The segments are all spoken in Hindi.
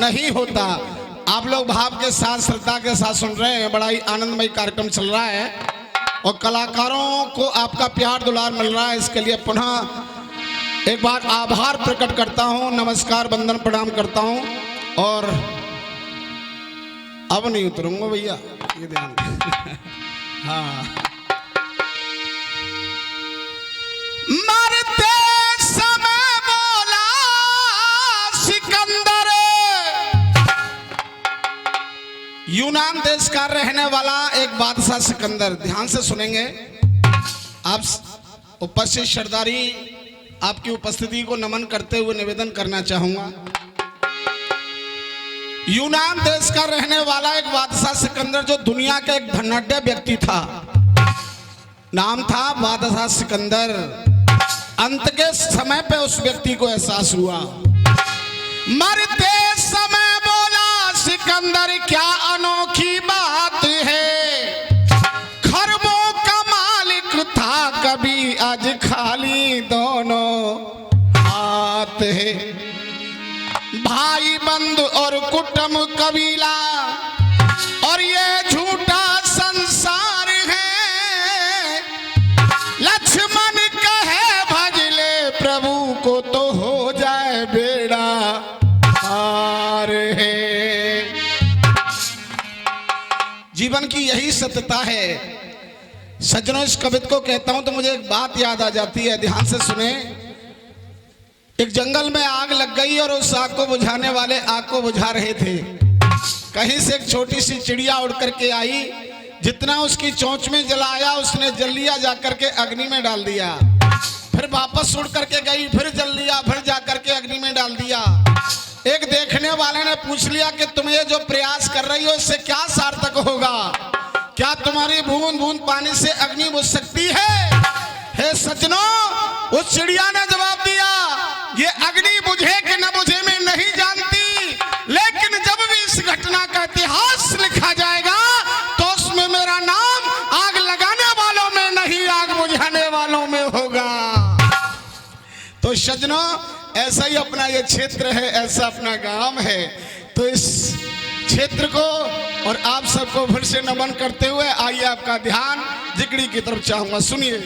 नहीं होता। आप लोग भाव के साथ श्रद्धा के साथ सुन रहे हैं, बड़ा ही आनंदमय कार्यक्रम चल रहा है और कलाकारों को आपका प्यार दुलार मिल रहा है। इसके लिए पुनः एक बार आभार प्रकट करता हूं, नमस्कार वंदन प्रणाम करता हूं। और अब नहीं उतरूंगा भैया, ये ध्यान हाँ। मरते समय बोला सिकंदर, यूनान देश का रहने वाला एक बादशाह सिकंदर। ध्यान से सुनेंगे आप। उपस्थित सरदारी, आपकी उपस्थिति को नमन करते हुए निवेदन करना चाहूंगा। यूनान देश का रहने वाला एक बादशाह सिकंदर, जो दुनिया का एक धनाढ्य व्यक्ति था, नाम था बादशाह सिकंदर। अंत के समय पे उस व्यक्ति को एहसास हुआ। मरते समय बोला सिकंदर, क्या अनोखी बात है, खरबों का मालिक था कभी, आज खाली दोनों हाथ है। भाई बंधु और कुटुंब कबीला और ये झूठा संसार है, लक्ष्मण कहे भज ले प्रभु को तो हो जाए बेड़ा पार है। जीवन की यही सत्यता है सज्जनों। इस कविता को कहता हूं तो मुझे एक बात याद आ जाती है, ध्यान से सुने। एक जंगल में आग लग गई और उस आग को बुझाने वाले आग को बुझा रहे थे। कहीं से एक छोटी सी चिड़िया उड़ करके आई, जितना उसकी चोंच में जलाया उसने जल लिया, जाकर के अग्नि में डाल दिया। फिर वापस उड़ करके गई, फिर जल लिया, फिर जाकर के अग्नि में डाल दिया। एक देखने वाले ने पूछ लिया कि तुम ये जो प्रयास कर रही हो इससे क्या सार्थक होगा, क्या तुम्हारी बूंद बूंद पानी से अग्नि बुझ सकती है? हे सज्जनों, उस चिड़िया ने जवाब दिया, ये अग्नि बुझे कि न बुझे मैं नहीं जानती, लेकिन जब भी इस घटना का इतिहास लिखा जाएगा तो उसमें मेरा नाम आग लगाने वालों में नहीं, आग बुझाने वालों में होगा। तो सज्जनों, ऐसा ही अपना ये क्षेत्र है, ऐसा अपना गांव है। तो इस क्षेत्र को और आप सबको फिर से नमन करते हुए आइए आपका ध्यान जिगड़ी की तरफ चाहूंगा, सुनिए।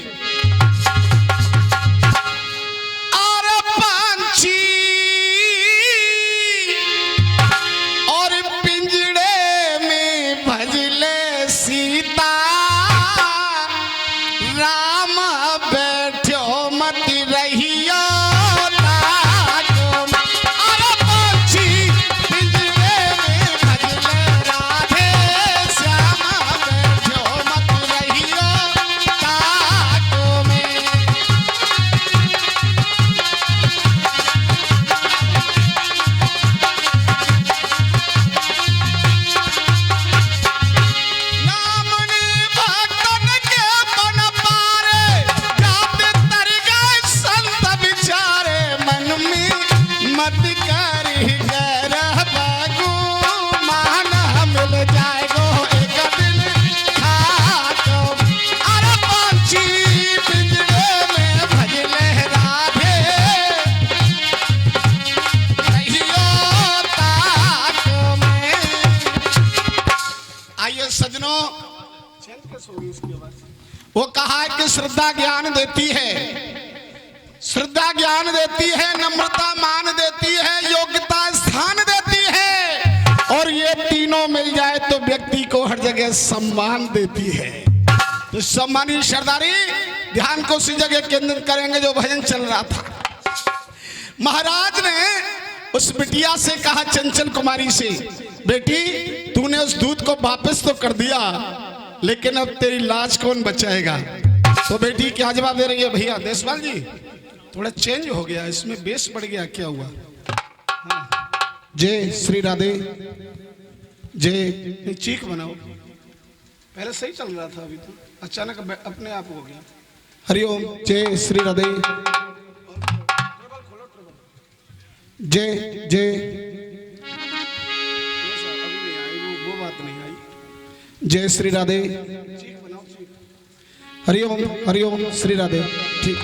और पिंजड़े में भजले सीता, राम बैठो मत रहियो। वो कहा है कि श्रद्धा ज्ञान देती है, श्रद्धा ज्ञान देती है, नम्रता मान देती है, योग्यता स्थान देती है, और ये तीनों मिल जाए तो व्यक्ति को हर जगह सम्मान देती है। तो सम्मानित सरदारी, ध्यान को उसी जगह केंद्रित करेंगे जो भजन चल रहा था। महाराज ने उस बिटिया से कहा, चंचल कुमारी से, बेटी तूने उस दूध को वापस तो कर दिया, लेकिन अब तेरी लाज कौन बचाएगा? तो बेटी क्या जवाब दे रही है? भैया देशपाल जी, थोड़ा चेंज हो गया, इसमें बेस बढ़ गया, क्या हुआ? हाँ। जय श्री राधे, जय। चीख बनाओ, पहले सही चल रहा था, अभी तो अचानक अपने आप हो गया। हरिओम, जय श्री राधे, जय जय। वो बात नहीं आई। जय श्री राधे, हरिओम हरिओम, श्री राधे। ठीक,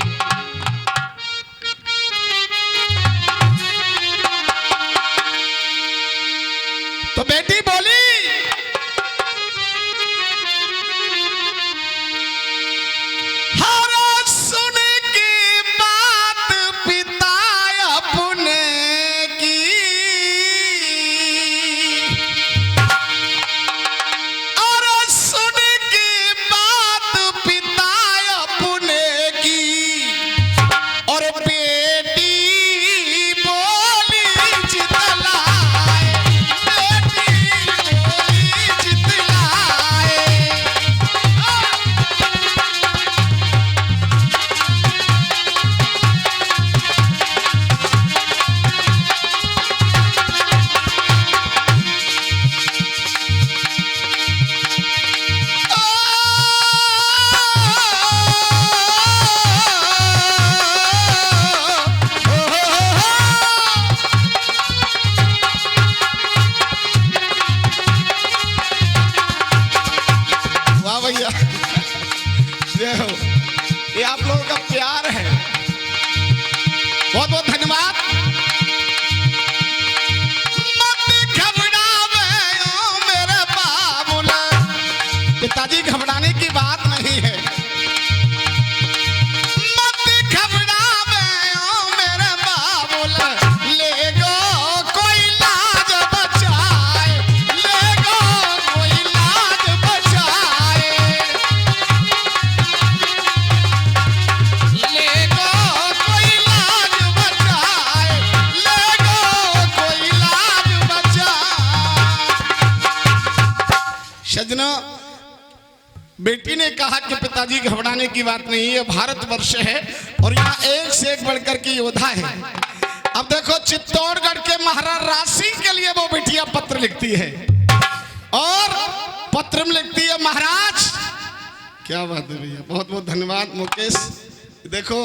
सज्जनों, बेटी ने कहा कि पिताजी घबराने की बात नहीं है, भारतवर्ष है और यहाँ एक से एक बढ़कर के योद्धा है। अब देखो चित्तौड़गढ़ के महाराज रासिंह के लिए वो बेटियां पत्र लिखती है और पत्र में लिखती है, महाराज क्या बात है भैया, बहुत बहुत धन्यवाद मुकेश। देखो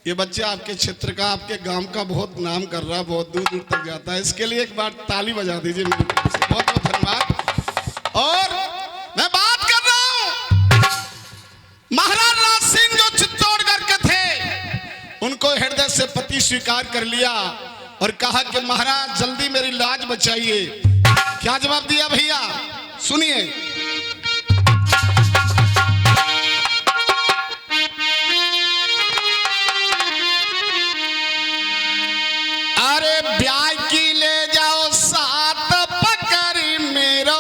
ये बच्चा आपके क्षेत्र का, आपके गांव का बहुत नाम कर रहा है, बहुत दूर दूर तक जाता है, इसके लिए एक बार ताली बजा दीजिए मेरी तरफ से, बहुत बहुत धन्यवाद। और मैं बात कर रहा हूं महाराज रासिंह जो चित्तौड़गढ़ के थे, उनको हृदय से पति स्वीकार कर लिया और कहा कि महाराज जल्दी मेरी लाज बचाइए। क्या जवाब दिया भैया, सुनिए। अरे ब्याह की ले जाओ साथ पकड़ मेरो,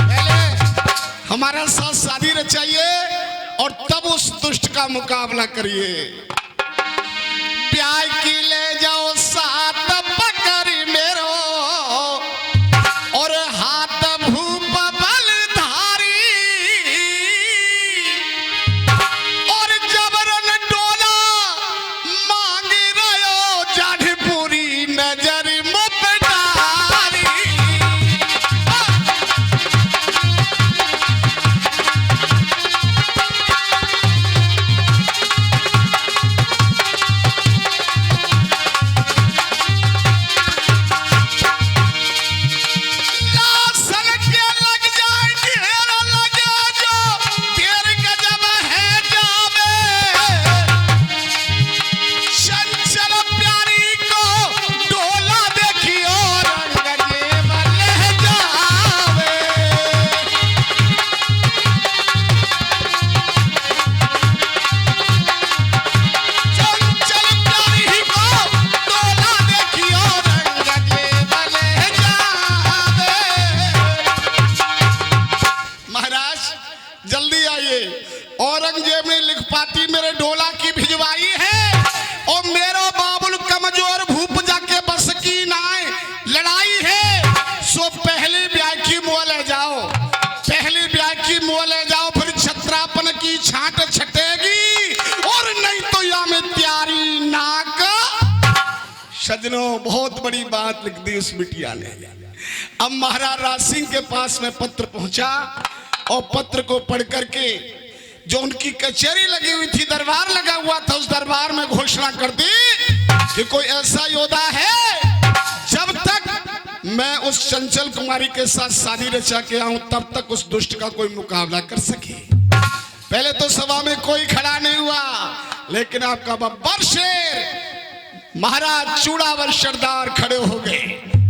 पहले हमारा साथ शादी रचाइए और तब उस दुष्ट का मुकाबला करिए। ब्याह की ले जाओ साथ पकड़ मेरो और हाथ भूप बलधारी और जबरन डोला मांग रहो जाढ़पुरी नजर मुपडारी। औरंगजेब ने लिख पाती मेरे डोला की भिजवाई है और मेरा बाबुल कमजोर भूप जाके बस की नाय लड़ाई है। सो पहली ब्याह की मुँह ले जाओ, पहली ब्याह की मुँह ले जाओ, फिर छत्रापन की छांट छटेगी और नहीं तो या में त्यारी नाक। सजनों बहुत बड़ी बात लिख दी उस बिटिया ने। अब महाराज रासिंह के पास में पत्र पहुंचा और पत्र को पढ़ करके जो उनकी कचहरी लगी हुई थी, दरबार लगा हुआ था, उस दरबार में घोषणा कर दी कि कोई ऐसा योद्धा है जब तक मैं उस चंचल कुमारी के साथ शादी रचा के आऊं तब तक उस दुष्ट का कोई मुकाबला कर सके। पहले तो सभा में कोई खड़ा नहीं हुआ, लेकिन आपका बब्बर शेर महाराज चूड़ावर सरदार खड़े हो गए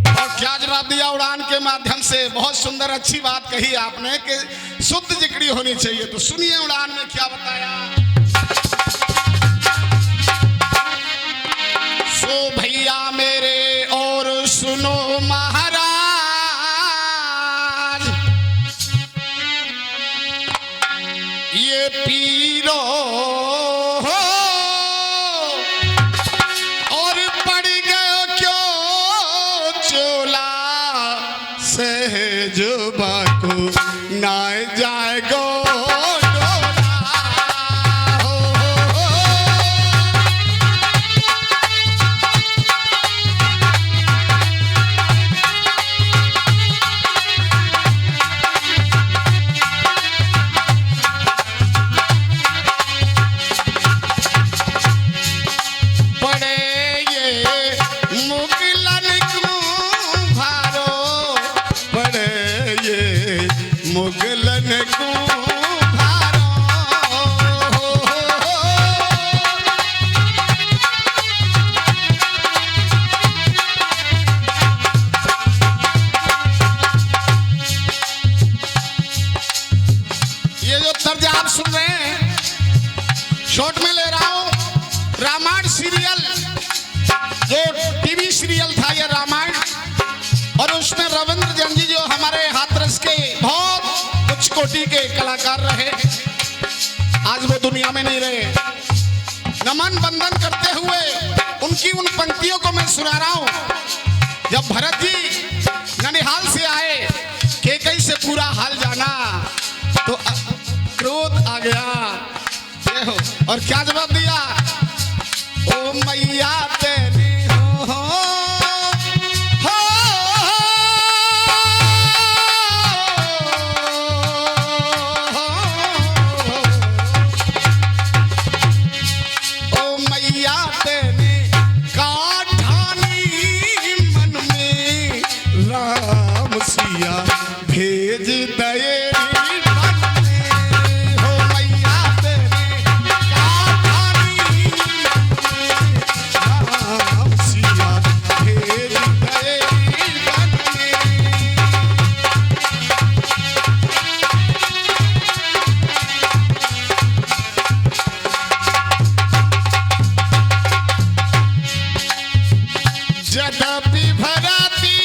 और क्या जवाब दिया उड़ान के माध्यम से। बहुत सुंदर अच्छी बात कही आपने कि शुद्ध जिक्री होनी चाहिए, तो सुनिए उड़ान में क्या बताया। सो भैया मेरे और सुनो महाराज, ये पीरो सहजुबा को ना जाएगो मुगलन को ये जो तर्ज आप सुन रहे हैं शॉर्ट में ले रहा हूं, रामायण सीरियल जो टीवी सीरियल था ये रामायण, और उसमें रविंद्र जैन जी जो हमारे हाथरस के बहुत उच्च कोटि के कलाकार रहे, आज वो दुनिया में नहीं रहे। नमन बंदन करते हुए उनकी उन पंक्तियों को मैं सुना रहा हूं। जब भरत जी ननिहाल से आए, कैकई से पूरा हाल जाना, तो क्रोध आ गया। ये हो, और क्या जवाब दिया? ओ मैया तेरी हो भेज दये हो मैया तेरे काठानी राम सिया भेज दये जदपि भरती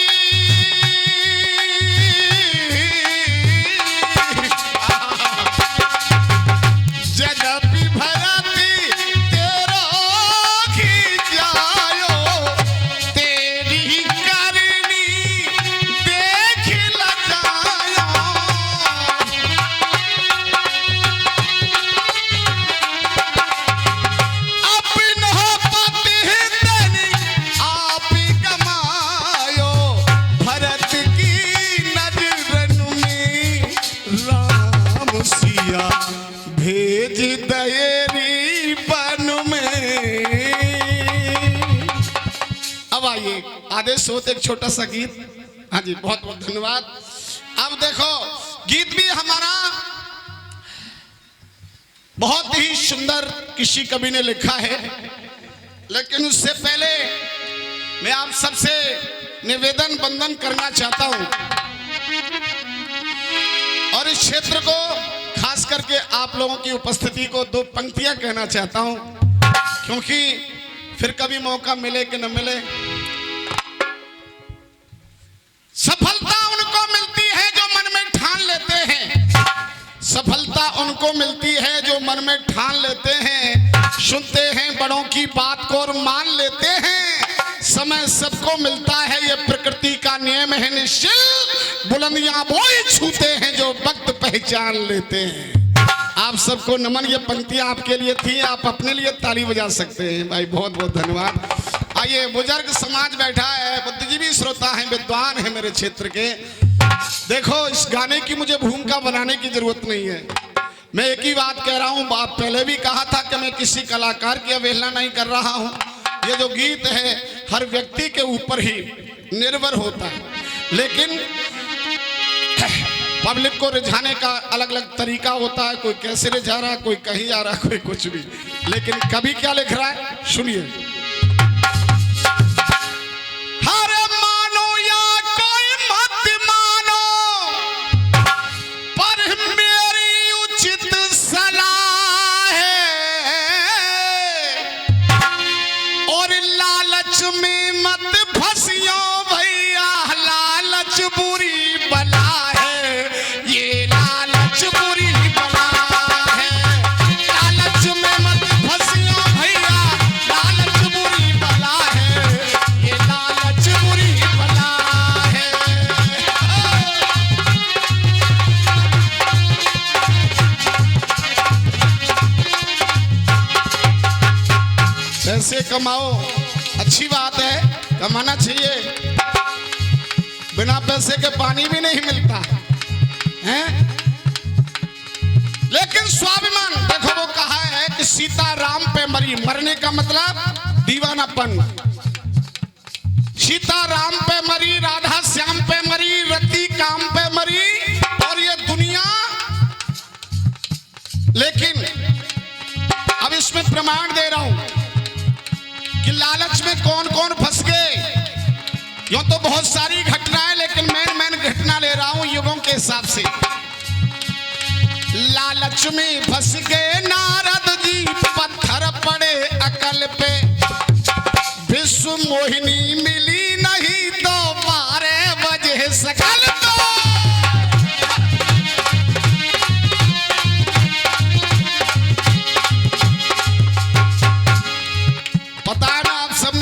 भेज दयेरी बन में। अब आइए आदेश होते एक छोटा सा गीत। हाँ जी, बहुत बहुत धन्यवाद। अब देखो, गीत भी हमारा बहुत ही सुंदर किसी कवि ने लिखा है, लेकिन उससे पहले मैं आप सबसे निवेदन बंदन करना चाहता हूं और इस क्षेत्र को खास करके आप लोगों की उपस्थिति को दो पंक्तियां कहना चाहता हूं, क्योंकि फिर कभी मौका मिले कि न मिले। सफलता उनको मिलती है जो मन में ठान लेते हैं, सफलता उनको मिलती है जो मन में ठान लेते हैं, सुनते हैं बड़ों की बात को और मान लेते हैं। समय सबको मिलता है, ये प्रकृति का नियम है निश्चल, बुलंदियां वो ही छूते हैं जो वक्त पहचान लेते हैं। आप सबको नमन। ये पंक्तियां आपके लिए थी, आप अपने लिए ताली बजा सकते हैं भाई। बहुत बहुत धन्यवाद। आइए, बुजुर्ग समाज बैठा है, बुद्धिजीवी श्रोता हैं, विद्वान हैं मेरे क्षेत्र के। देखो, इस गाने की मुझे भूमिका बनाने की जरूरत नहीं है। मैं एक ही बात कह रहा हूं, बात पहले भी कहा था कि मैं किसी कलाकार की अवहेलना नहीं कर रहा हूं। ये जो गीत है हर व्यक्ति के ऊपर ही निर्भर होता है, लेकिन पब्लिक को रिझाने का अलग अलग तरीका होता है। कोई कैसे रिझा रहा है, कोई कहीं जा रहा है, कोई कुछ भी। लेकिन कभी क्या लिख रहा है, सुनिए। हर मानो या कोई मत मानो, पर मेरी उचित सलाह है, और लालच में मत फंसियो भैया, लालच बुरी बला है, ये लालच बुरी बला है। लालच में मत फंसियो भैया, लालच बुरी बला है, ये लालच बुरी बला है। पैसे कमाओ, अच्छी बात है, कमाना चाहिए। बिना पैसे के पानी भी नहीं मिलता है। लेकिन स्वाभिमान देखो, वो कहा है कि सीता राम पे मरी, मरने का मतलब दीवानापन। सीता राम पे मरी, राधा श्याम पे मरी, रति काम पे मरी, और ये दुनिया। लेकिन अब इसमें प्रमाण दे रहा हूं कि लालच में कौन कौन फंस गए। यूं तो बहुत सारी घटनाएं, लेकिन मैं घटना ले रहा हूं युगों के हिसाब से। लालच में फंस गए नारद जी, पत्थर पड़े अकल पे, विश्व मोहिनी मिली नहीं तो 12 बजे सकल तो। पता है ना आप सब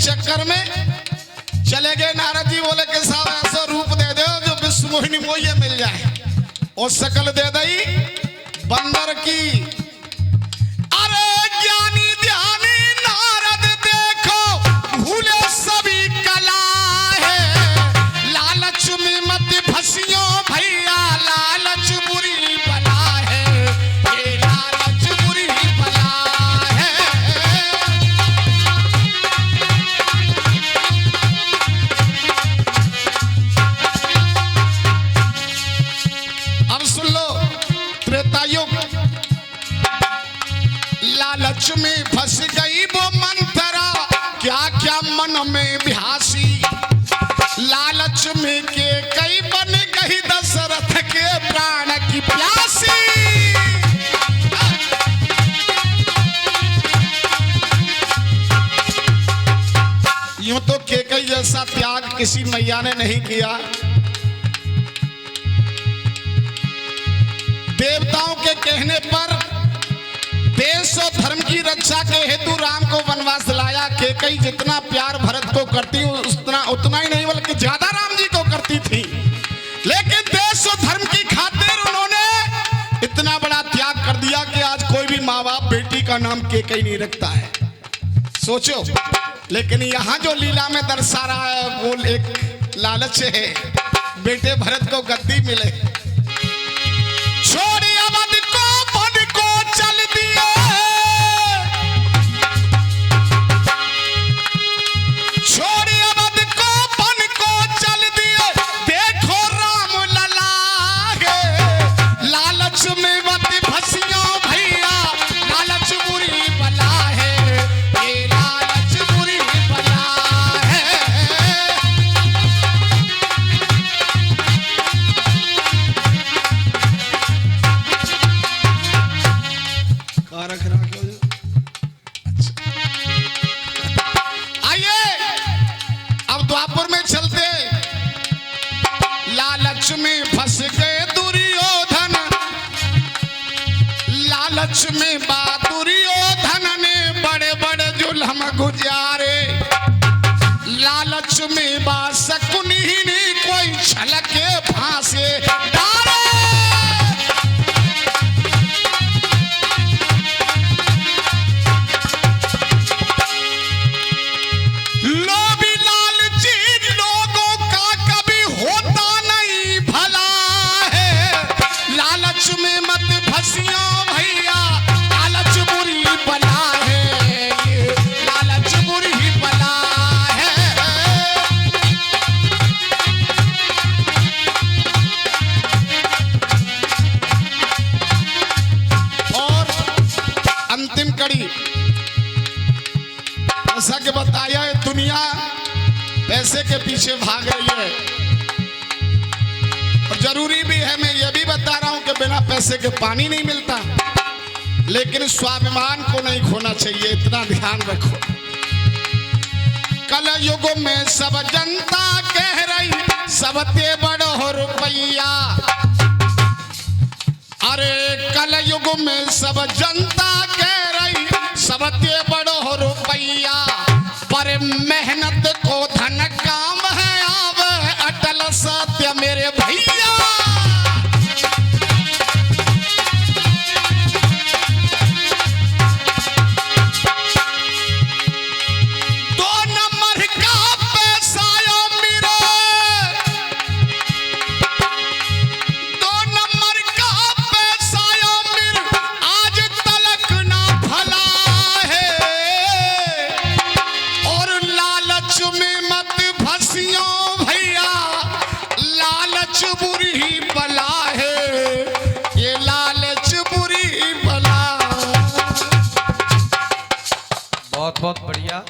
चक्कर में चले गए। नारद जी बोले कि साहब ऐसा रूप दे दो जो विश्व मोहिनी मोहिए मिल जाए, और शकल दे दई बंदर की। अरे ज्ञानी ध्यानी नारद देखो भूले सभी कला है, लालच में मत फंसियो भैया, लालच बुरी बला है, ये लालच बुरी बला है। अब सुन लो, त्रेता युग, लालच में फंस गई वो मंथरा, क्या क्या मन में बिहासी, लालच में के कई बन गई दशरथ के प्राण की प्यासी। यूं तो केकई जैसा त्याग किसी मैया ने नहीं किया। देवताओं के कहने पर देश और धर्म की रक्षा के हेतु राम को वनवास लाया। केकई जितना प्यार भरत को करती उतना ही नहीं बल्कि ज्यादा राम जी को करती थी, लेकिन देश और धर्म की खातिर उन्होंने इतना बड़ा त्याग कर दिया कि आज कोई भी माँ बाप बेटी का नाम केकई नहीं रखता है। सोचो, लेकिन यहाँ जो लीला में दर्शा रहा है वो एक लालच है, बेटे भरत को गद्दी मिले। छोड़ी अवध को बन को चल दिए, छोड़ी अवध को बन को चल दिए, देखो राम लला है, लालच में मत फंसियो भैया, लालच बुरी बला है, ये लालच बुरी बला है। रख रहा क्यों? अच्छा, आइए अब द्वापर में चलते। लालच में फंस गए दुर्योधन, लालच में दुर्योधन ने बड़े बड़े जुल्म गुजारे, लालच में शकुनी ने कोई छलके फांसे डाले। लोभी लालची लोगों का कभी होता नहीं भला है, लालच में मत फंसियो भैया, लालच बुरी बला है, ये लालच बुरी बला है। और अंतिम कड़ी ऐसा कि बताया है, दुनिया पैसे के पीछे भाग रही है, और जरूरी भी है, मैं ये भी बता रहा हूं कि बिना पैसे के पानी नहीं मिलता, लेकिन स्वाभिमान को नहीं खोना चाहिए, इतना ध्यान रखो। कल युग में सब जनता कह रही सबते बड़ो हो रुपया, अरे कल युग में सब जनता कह रही सबते बड़ो हो रुपया, पर मेहनत को धन काम है, आवे अटल सत्य मेरे भैया। दो नंबर का पैसा मेरा, दो नंबर का पैसा मेरा आज तलक ना भला है, और लालच में मत फंसियो भैया, लालच बुरी बला है, ये लालच बुरी बला। बहुत बहुत बढ़िया।